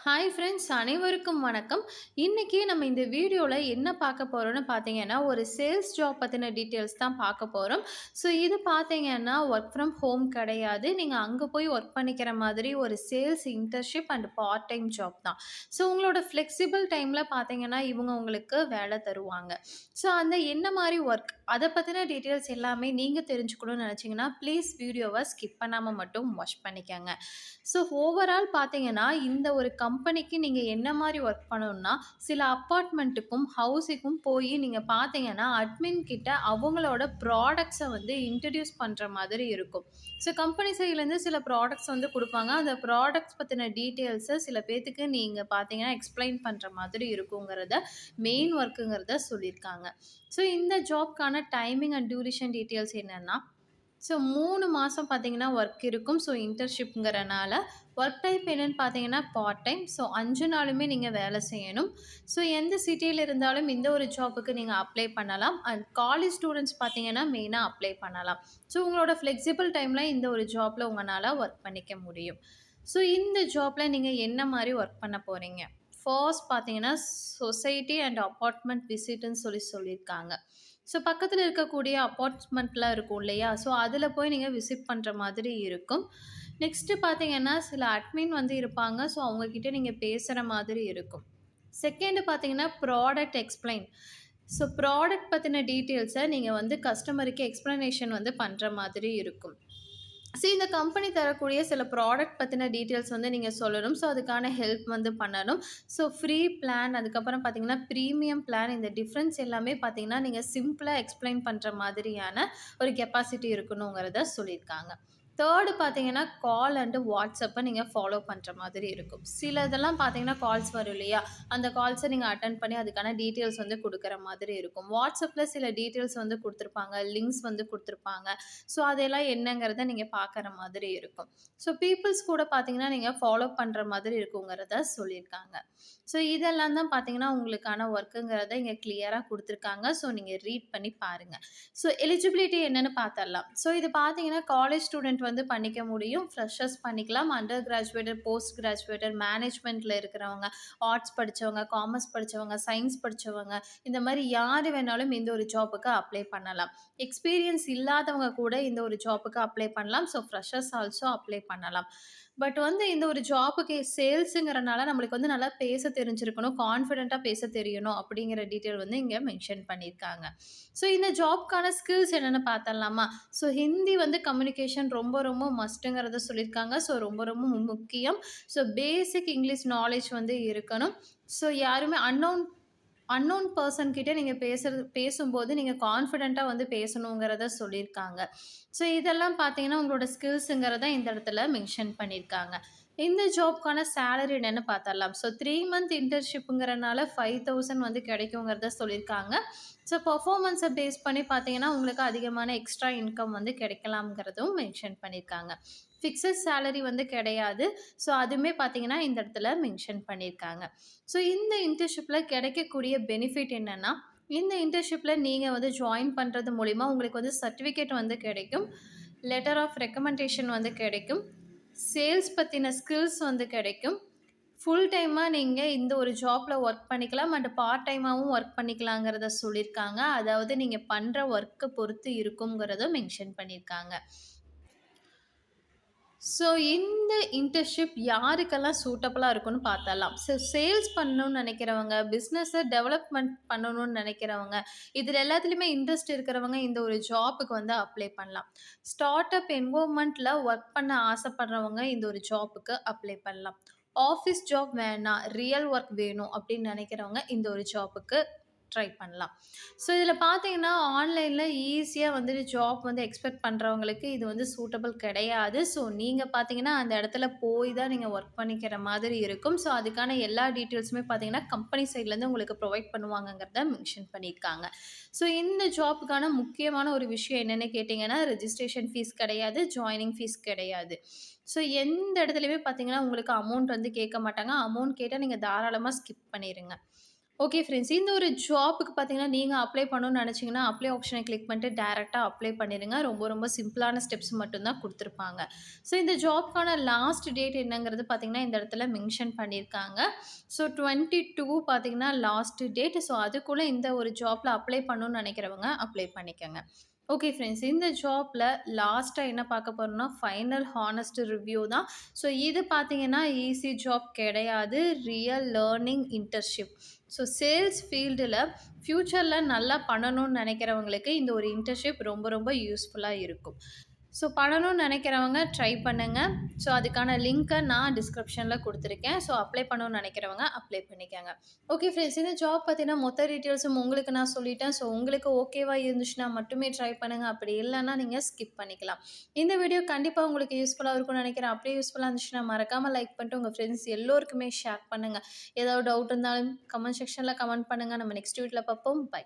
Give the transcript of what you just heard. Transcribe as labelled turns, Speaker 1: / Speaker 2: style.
Speaker 1: Hi friends அனைவருக்கும் வணக்கம். இன்னைக்கு நம்ம இந்த வீடியோல என்ன பார்க்க போறோம்னு பார்த்தீங்கன்னா, ஒரு சேல்ஸ் ஜாப் பத்தின டீட்டெயில்ஸ் தான் பார்க்க போறோம். ஸோ இது பார்த்தீங்கன்னா, வொர்க் ஃப்ரம் ஹோம் கிடையாது. நீங்க அங்க போய் வொர்க் பண்ணிக்கிற மாதிரி ஒரு sales internship and part time job தான். ஸோ உங்களோட ஃப்ளெக்சிபிள் டைம்ல பார்த்தீங்கன்னா, இவங்க உங்களுக்கு வேலை தருவாங்க. ஸோ அந்த என்ன மாரி வொர்க் அத பத்தின டீட்டெயில்ஸ் எல்லாமே நீங்க தெரிஞ்சுக்கணும்னு நெனச்சீங்கன்னா, ப்ளீஸ் வீடியோவ ஸ்கிப் பண்ணாம மட்டும் வாட்ச் பண்ணிக்கங்க. ஸோ ஓவரால் பார்த்தீங்கன்னா, இந்த ஒரு கம்பெனிக்கு நீங்க என்ன மாரி ஒர்க் பண்ணணும்னா, சில அப்பார்ட்மெண்ட்டுக்கும், ஹவுஸுக்கும் போயி நீங்க பார்த்தீங்கன்னா, அட்மின் கிட்ட அவங்களோட ப்ராடக்ட்ஸ வந்து இன்ட்ரோடியூஸ் பண்ற மாதிரி இருக்கும். ஸோ கம்பெனி சைட்லேருந்து சில ப்ராடக்ட்ஸ் வந்து குடுப்பாங்க. அந்த ப்ராடக்ட்ஸ் பத்தின டீட்டெயில்ஸ சில பேத்துக்கு நீங்க பார்த்தீங்கன்னா, எக்ஸ்ப்ளைன் பண்ற மாதிரி இருக்குங்கிறத மெயின் ஒர்க்குங்கிறத சொல்லியிருக்காங்க. ஸோ இந்த ஜாப்க்கான டைமிங் அண்ட் டியூரேஷன் டீட்டெயில்ஸ் என்னன்னா, ஸோ 3 மாசம் பார்த்தீங்கன்னா ஒர்க் இருக்கும். ஸோ இன்டர்ன்ஷிப்ங்கிறனால, ஒர்க் டைப் என்னன்னு பார்த்தீங்கன்னா பார்ட் டைம். ஸோ 5 நாளுமே நீங்க வேலை செய்யணும். ஸோ எந்த சிட்டியில இருந்தாலும் இந்த ஒரு ஜாப்புக்கு நீங்க அப்ளை பண்ணலாம். அண்ட் காலேஜ் ஸ்டூடண்ட்ஸ் பார்த்தீங்கன்னா மெயினா அப்ளை பண்ணலாம். ஸோ உங்களோட ஃப்ளெக்சிபிள் டைம்ல இந்த ஒரு ஜாப்ல உங்கனால ஒர்க் பண்ணிக்க முடியும். ஸோ இந்த ஜாப்ல நீங்க என்ன மாரி ஒர்க் பண்ண போறீங்க? ஃபர்ஸ்ட் பார்த்தீங்கன்னா, சொசைட்டி அண்ட் அபார்ட்மெண்ட் விசிட்ன்னு சொல்லியிருக்காங்க. ஸோ பக்கத்துல இருக்கக்கூடிய அபார்ட்மெண்ட்லாம் இருக்கும் இல்லையா? ஸோ அதில போய் நீங்க விசிட் பண்ற மாதிரி இருக்கும். நெக்ஸ்ட்டு பார்த்தீங்கன்னா, சில அட்மின் வந்து இருப்பாங்க. ஸோ அவங்க கிட்ட நீங்க பேசுற மாதிரி இருக்கும். செகண்ட் பார்த்தீங்கன்னா, ப்ராடக்ட் எக்ஸ்ப்ளைன். ஸோ ப்ராடக்ட் பத்தின டீட்டெயில்ஸ நீங்க வந்து கஸ்டமருக்கு எக்ஸ்ப்ளனேஷன் வந்து பண்ற மாதிரி இருக்கும். ஸோ இந்த கம்பெனி தரக்கூடிய சில ப்ராடக்ட் பத்தின டீட்டெயில்ஸ் வந்து நீங்க சொல்லணும். ஸோ அதுக்கான ஹெல்ப் வந்து பண்ணணும். ஸோ ஃப்ரீ பிளான், அதுக்கப்புறம் பார்த்தீங்கன்னா, பிரீமியம் பிளான், இந்த டிஃபரன்ஸ் எல்லாமே பார்த்தீங்கன்னா, நீங்க சிம்பிளா எக்ஸ்ப்ளைன் பண்ற மாதிரியான ஒரு கெப்பாசிட்டி இருக்கணுங்கிறத சொல்லியிருக்காங்க. தேர்டு பார்த்தீங்கன்னா, கால் அண்ட் வாட்ஸ்அப்ப நீங்க ஃபாலோ பண்ற மாதிரி இருக்கும். சில இதெல்லாம் பார்த்தீங்கன்னா, கால்ஸ் வரும் இல்லையா? அந்த கால்ஸ நீங்க அட்டெண்ட் பண்ணி அதுக்கான டீட்டெயில்ஸ் வந்து குடுக்குற மாதிரி இருக்கும். வாட்ஸ்அப்ல சில டீட்டெயில்ஸ் வந்து குடுத்துருப்பாங்க. லிங்க்ஸ் வந்து குடுத்துருப்பாங்க. ஸோ அதெல்லாம் என்னங்கிறத நீங்க பார்க்குற மாதிரி இருக்கும். ஸோ பீப்பிள்ஸ் கூட பார்த்தீங்கன்னா, நீங்க ஃபாலோ பண்ற மாதிரி இருக்குங்கிறத சொல்லியிருக்காங்க. ஸோ இதெல்லாம் தான் பார்த்தீங்கன்னா, உங்களுக்கான ஒர்க்குங்கிறத இங்க கிளியரா குடுத்துருக்காங்க. ஸோ நீங்க ரீட் பண்ணி பாருங்க. ஸோ எலிஜிபிலிட்டி என்னன்னு பார்த்தரலாம். ஸோ இது பார்த்தீங்கன்னா, காலேஜ் ஸ்டூடெண்ட் வந்து பண்ணிக்க முடியும். ஃப்ரெஷர்ஸ் பண்ணிக்கலாம். அண்டர் கிராஜுவேட்டட், போஸ்ட் கிராஜுவேட்டட், மேனேஜ்மெண்ட்ல இருக்கிறவங்க, ஆர்ட்ஸ் படிச்சவங்க, காமர்ஸ் படிச்சவங்க, சயன்ஸ் படிச்சவங்க, இந்த மாரி யாரு வேணாலும் இந்த ஒரு ஜாப்புக்கு அப்ளை பண்ணலாம். எக்ஸ்பீரியன்ஸ் இல்லாதவங்க கூட இந்த ஒரு ஜாப்புக்கு அப்ளை பண்ணலாம். ஸோ ஃப்ரெஷர்ஸ் ஆல்சோ அப்ளை பண்ணலாம். பட் வந்து இந்த ஒரு ஜாப்புக்கு சேல்ஸுங்கிறனால நம்மளுக்கு வந்து நல்லா பேச தெரிஞ்சிருக்கணும். கான்ஃபிடென்ட்டா பேச தெரியணும் அப்படிங்கிற டீட்டெயில் வந்து இங்க மென்ஷன் பண்ணியிருக்காங்க. ஸோ இந்த ஜாப்க்கான ஸ்கில்ஸ் என்னன்னு பார்த்தரலாமா? ஸோ ஹிந்தி வந்து கம்யூனிகேஷன் ரொம்ப ரொம்ப மஸ்ட்டுங்கிறத சொல்லியிருக்காங்க. ஸோ ரொம்ப ரொம்ப முக்கியம். ஸோ பேசிக் இங்கிலீஷ் நாலேட்ஜ் வந்து இருக்கணும். ஸோ யாருமே அன்னோன் பெர்சன் கிட்ட நீங்க பேசும்போது நீங்க கான்ஃபிடென்ட்டா வந்து பேசணுங்கிறத சொல்லியிருக்காங்க. ஸோ இதெல்லாம் பார்த்தீங்கன்னா, உங்களோட ஸ்கில்ஸுங்கிறத இந்த இடத்துல மென்ஷன் பண்ணியிருக்காங்க. இந்த ஜாப்க்கான சேலரி என்னன்னு பார்த்தரலாம். ஸோ 3 மந்த் இன்டர்ன்ஷிப்ங்கிறனால 5000 வந்து கிடைக்குங்கிறத சொல்லியிருக்காங்க. ஸோ பெர்ஃபார்மன்ஸ பேஸ் பண்ணி பார்த்தீங்கன்னா, உங்களுக்கு அதிகமான எக்ஸ்ட்ரா இன்கம் வந்து கிடைக்கலாம்ங்கிறதும் மென்ஷன் பண்ணியிருக்காங்க. ஃபிக்ஸட் சேலரி வந்து கிடையாது. ஸோ அதுவுமே பார்த்தீங்கன்னா, இந்த இடத்துல மென்ஷன் பண்ணியிருக்காங்க. ஸோ இந்த இன்டர்ன்ஷிப்ல கிடைக்கக்கூடிய பெனிஃபிட் என்னன்னா, இந்த இன்டர்ன்ஷிப்ல நீங்க வந்து ஜாயின் பண்றது மூலியமா உங்களுக்கு வந்து சர்டிஃபிகேட் வந்து கிடைக்கும். லெட்டர் ஆஃப் ரெக்கமெண்டேஷன் வந்து கிடைக்கும். சேல்ஸ் பத்தின ஸ்கில்ஸ் வந்து கிடைக்கும். ஃபுல் டைமா நீங்க இந்த ஒரு ஜாப்ல ஒர்க் பண்ணிக்கலாம் அண்ட் பார்ட் டைமாவும் ஒர்க் பண்ணிக்கலாங்கிறத சொல்லியிருக்காங்க. அதாவது நீங்க பண்ற ஒர்க்க பொறுத்து இருக்குங்கிறத மென்ஷன் பண்ணியிருக்காங்க. ஸோ இந்த இன்டர்ன்ஷிப் யாருக்கெல்லாம் சூட்டபிளா இருக்கும்னு பார்த்தரலாம். ஸோ சேல்ஸ் பண்ணணும்னு நெனைக்கிறவங்க, பிசினஸ டெவலப்மெண்ட் பண்ணணும்னு நெனைக்கிறவங்க, இதில எல்லாத்துலயுமே இன்ட்ரெஸ்ட் இருக்கிறவங்க இந்த ஒரு ஜாப்க்கு வந்து அப்ளை பண்ணலாம். ஸ்டார்ட் அப் என்வைரன்மென்ட்ல ஒர்க் பண்ண ஆசைப்படுறவங்க இந்த ஒரு ஜாப்க்கு அப்ளை பண்ணலாம். ஆஃபீஸ் ஜாப் வேணாம், ரியல் ஒர்க் வேணும் அப்படின்னு நெனைக்கிறவங்க இந்த ஒரு ஜாப்க்கு ட்ரை பண்ணலாம். ஸோ இதில பார்த்தீங்கன்னா, ஆன்லைன்ல ஈஸியா வந்துட்டு ஜாப் வந்து எக்ஸ்பெக்ட் பண்றவங்களுக்கு இது வந்து சூட்டபிள் கிடையாது. ஸோ நீங்க பார்த்தீங்கன்னா, அந்த இடத்துல போய் தான் நீங்க ஒர்க் பண்ணிக்கிற மாதிரி இருக்கும். ஸோ அதுக்கான எல்லா டீட்டெயில்ஸுமே பார்த்தீங்கன்னா, கம்பெனி சைட்லேருந்து உங்களுக்கு ப்ரொவைட் பண்ணுவாங்கங்கிறத மென்ஷன் பண்ணியிருக்காங்க. ஸோ இந்த ஜாப்க்கான முக்கியமான ஒரு விஷயம் என்னன்னு கேட்டீங்கன்னா, ரெஜிஸ்ட்ரேஷன் ஃபீஸ் கிடையாது, ஜாயினிங் ஃபீஸ் கிடையாது. ஸோ எந்த இடத்துலயுமே பார்த்தீங்கன்னா, உங்களுக்கு அமௌண்ட் வந்து கேட்க மாட்டாங்க. அமௌண்ட் கேட்டா நீங்க தாராளமா ஸ்கிப் பண்ணிருங்க. Okay friends. இந்த ஒரு ஜாப்க்கு பார்த்தீங்கன்னா, நீங்க அப்ளை பண்ணணும்னு நெனச்சீங்கன்னா, அப்ளை ஆப்ஷன கிளிக் பண்ணிட்டு டைரக்ட்டா அப்ளை பண்ணிருங்க. ரொம்ப ரொம்ப சிம்பிளான ஸ்டெப்ஸ் மட்டும் தான் குடுத்துருப்பாங்க. ஸோ இந்த ஜாப்க்கான லாஸ்ட் டேட் என்னங்கிறது பார்த்தீங்கன்னா, இந்த இடத்துல மென்ஷன் பண்ணியிருக்காங்க. ஸோ 22 பார்த்தீங்கன்னா லாஸ்ட் டேட். ஸோ அதுக்குள்ள இந்த ஒரு ஜாப்ல அப்ளை பண்ணணும்னு நெனைக்கிறவங்க அப்ளை பண்ணிக்கங்க. Okay friends. இந்த ஜாப்ல லாஸ்ட்டா என்ன பார்க்க போறோம்னா, ஃபைனல் ஹானஸ்ட் ரிவ்யூ தான். ஸோ இது பார்த்தீங்கன்னா, ஈஸி ஜாப் கிடையாது. Real learning internship. So sales ஃபீல்டுல ஃபியூச்சர்ல நல்லா பண்ணணும்னு நெனைக்கிறவங்களுக்கு இந்த ஒரு இன்டர்ன்ஷிப் ரொம்ப ரொம்ப யூஸ்ஃபுல்லா இருக்கும். ஸோ பண்ணணும்னு நெனைக்கிறவங்க ட்ரை பண்ணுங்க. ஸோ அதுக்கான லிங்க்க நான் டிஸ்கிரிப்ஷன்ல குடுத்துருக்கேன். ஸோ அப்ளை பண்ணணும்னு நெனைக்கிறவங்க அப்ளை பண்ணிக்கங்க. Okay friends. இந்த ஜாப் பத்தின மொத்த டீட்டெயில்ஸும் உங்களுக்கு நான் சொல்லிட்டேன். ஸோ உங்களுக்கு ஓகேவா இருந்துச்சுன்னா மட்டுமே ட்ரை பண்ணுங்க. அப்படி இல்லன்னா நீங்க ஸ்கிப் பண்ணிக்கலாம். இந்த வீடியோ கண்டிப்பா உங்களுக்கு யூஸ்ஃபுல்லா இருக்கும்னு நெனைக்கிறேன். அப்படியே யூஸ்ஃபுல்லா இருந்துச்சுன்னா மறக்காம லைக் பண்ணிட்டு உங்க ஃப்ரெண்ட்ஸ் எல்லோருக்குமே ஷேர் பண்ணுங்க. ஏதாவது டவுட் இருந்தாலும் கமெண்ட் செக்ஷன்ல கமெண்ட் பண்ணுங்க. நம்ம நெக்ஸ்ட் வீடியோல பார்ப்போம். பை.